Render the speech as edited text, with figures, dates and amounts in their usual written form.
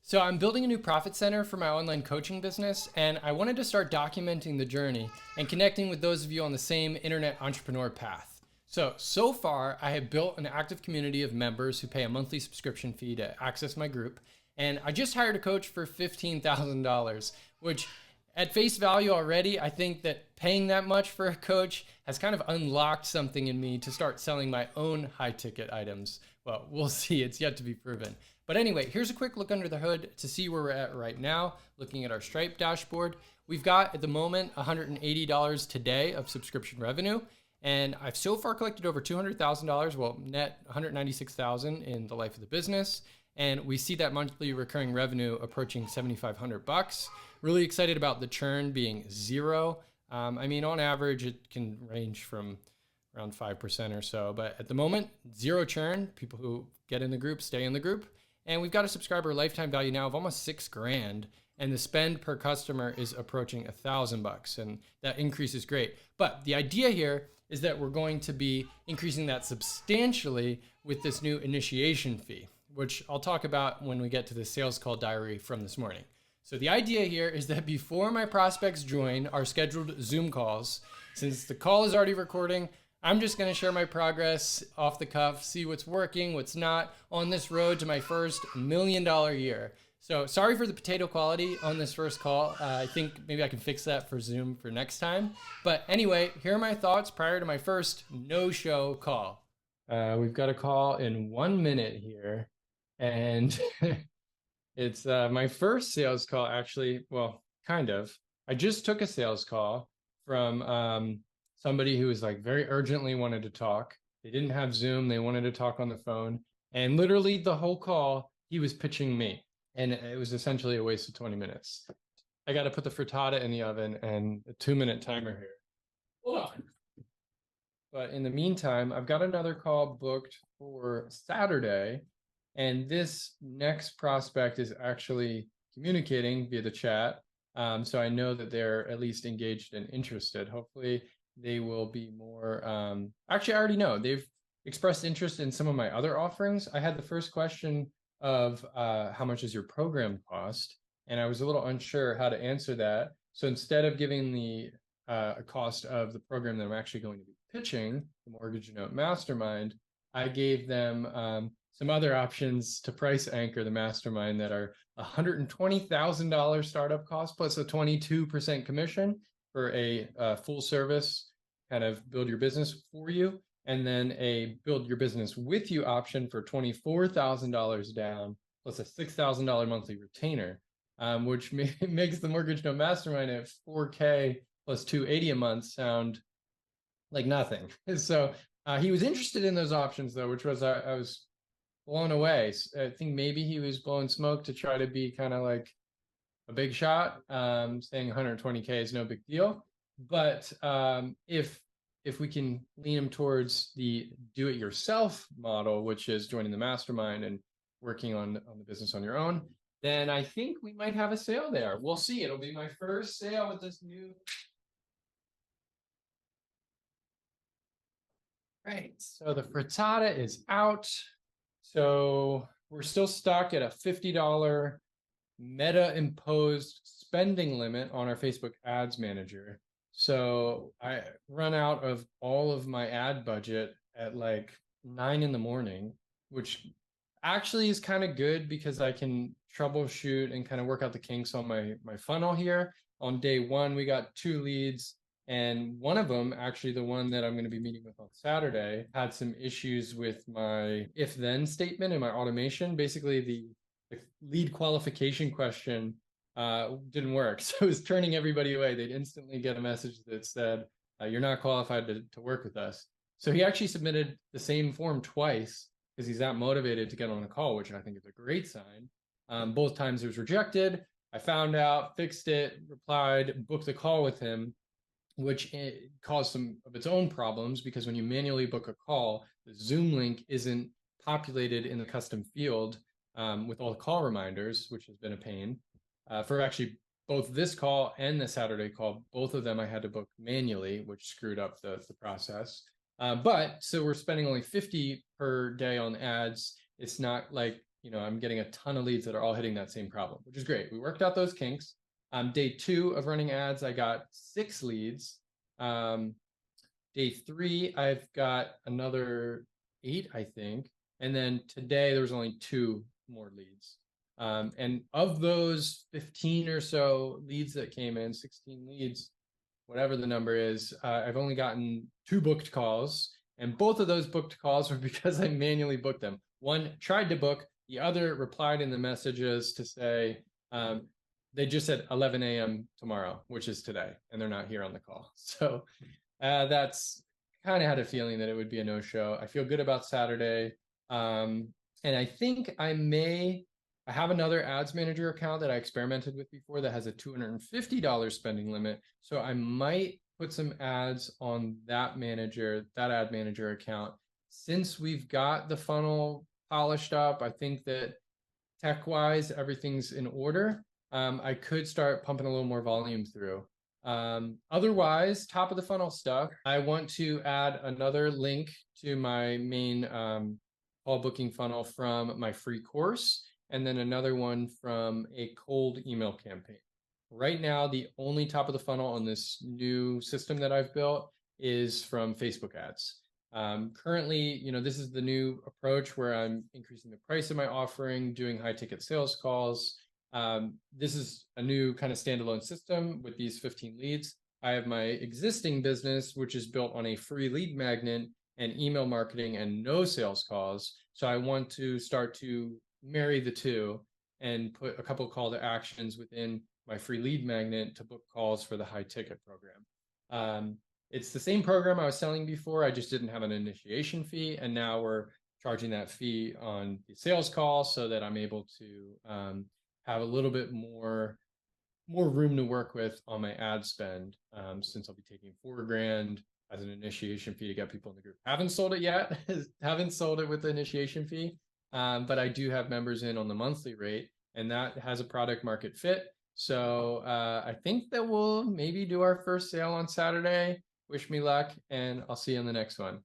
So I'm building a new profit center for my online coaching business, and I wanted to start documenting the journey and connecting with those of you on the same internet entrepreneur path. So far, I have built an active community of members who pay a monthly subscription fee to access my group, and I just hired a coach for $15,000, which at face value already, I think that paying that much for a coach has kind of unlocked something in me to start selling my own high ticket items. Well, we'll see. It's yet to be proven. But anyway, here's a quick look under the hood to see where we're at right now. Looking at our Stripe dashboard, we've got at the moment $180 today of subscription revenue. And I've so far collected over $200,000, well, net $196,000 in the life of the business. And we see that monthly recurring revenue approaching $7,500. Really excited about the churn being zero. I mean, on average, it can range from around 5% or so, but at the moment, zero churn. People who get in the group stay in the group. And we've got a subscriber lifetime value now of almost $6,000, and the spend per customer is approaching $1,000, and that increase is great. But the idea here is that we're going to be increasing that substantially with this new initiation fee, which I'll talk about when we get to the sales call diary from this morning. So the idea here is that before my prospects join our scheduled Zoom calls, since the call is already recording, I'm just going to share my progress off the cuff, see what's working, what's not on this road to my first $1 million year. So sorry for the potato quality on this first call. I think maybe I can fix that for Zoom for next time. But anyway, here are my thoughts prior to my first no-show call. We've got a call in 1 minute here, and it's my first sales call, actually. Well, kind of. I just took a sales call from somebody who was like very urgently wanted to talk. They didn't have Zoom. They wanted to talk on the phone. And literally the whole call, he was pitching me. And it was essentially a waste of 20 minutes. I got to put the frittata in the oven and a 2-minute timer here. Hold on. But in the meantime, I've got another call booked for Saturday. And this next prospect is actually communicating via the chat. So I know that they're at least engaged and interested. Hopefully they will be more, actually I already know, they've expressed interest in some of my other offerings. I had the first question of how much does your program cost? And I was a little unsure how to answer that. So instead of giving the cost of the program that I'm actually going to be pitching, the Mortgage Note Mastermind, I gave them some other options to price anchor the mastermind that are $120,000 startup cost plus a 22% commission for a full service kind of build your business for you, and then a build your business with you option for $24,000 down plus a $6,000 monthly retainer, which makes the Mortgage Note Mastermind at $4K plus $280 a month sound like nothing. So he was interested in those options though, which was I was blown away. I think maybe he was blowing smoke to try to be kind of like a big shot, saying 120K is no big deal. But if we can lean him towards the do-it-yourself model, which is joining the mastermind and working on the business on your own, then I think we might have a sale there. We'll see. It'll be my first sale with this new. Right. So the frittata is out. So we're still stuck at a $50 Meta imposed spending limit on our Facebook ads manager. So I run out of all of my ad budget at like 9 in the morning, which actually is kind of good because I can troubleshoot and kind of work out the kinks on my funnel here. On day one, we got 2 leads, and one of them, actually the one that I'm going to be meeting with on Saturday, had some issues with my if-then statement in my automation. Basically, the lead qualification question didn't work. So it was turning everybody away. They'd instantly get a message that said, you're not qualified to work with us. So he actually submitted the same form twice because he's that motivated to get on a call, which I think is a great sign. Both times it was rejected. I found out, fixed it, replied, booked a call with him, which caused some of its own problems because when you manually book a call, the Zoom link isn't populated in the custom field with all the call reminders, which has been a pain. For actually both this call and the Saturday call, both of them I had to book manually, which screwed up the process. But so we're spending only $50 per day on ads. It's not like I'm getting a ton of leads that are all hitting that same problem, which is great. We worked out those kinks. Day 2 of running ads, I got 6 leads. Day 3, I've got another 8, I think. And then today there was only 2 more leads. And of those 15 or so leads that came in, 16 leads, whatever the number is, I've only gotten 2 booked calls. And both of those booked calls were because I manually booked them. One tried to book, the other replied in the messages to say, they just said 11 a.m. tomorrow, which is today, and they're not here on the call. So that's kind of had a feeling that it would be a no-show. I feel good about Saturday. And I think I have another ads manager account that I experimented with before that has a $250 spending limit. So I might put some ads on that ad manager account. Since we've got the funnel polished up, I think that tech-wise, everything's in order. I could start pumping a little more volume through. Otherwise, top of the funnel stuff, I want to add another link to my main call booking funnel from my free course, and then another one from a cold email campaign. Right now, the only top of the funnel on this new system that I've built is from Facebook ads. Currently, this is the new approach where I'm increasing the price of my offering, doing high ticket sales calls. This is a new kind of standalone system with these 15 leads. I have my existing business, which is built on a free lead magnet and email marketing and no sales calls. So I want to start to marry the two and put a couple call to actions within my free lead magnet to book calls for the high ticket program. It's the same program I was selling before. I just didn't have an initiation fee. And now we're charging that fee on the sales call so that I'm able to have a little bit more room to work with on my ad spend, since I'll be taking $4,000 as an initiation fee to get people in the group. Haven't sold it yet. Haven't sold it with the initiation fee, but I do have members in on the monthly rate, and that has a product market fit. So I think that we'll maybe do our first sale on Saturday. Wish me luck, and I'll see you on the next one.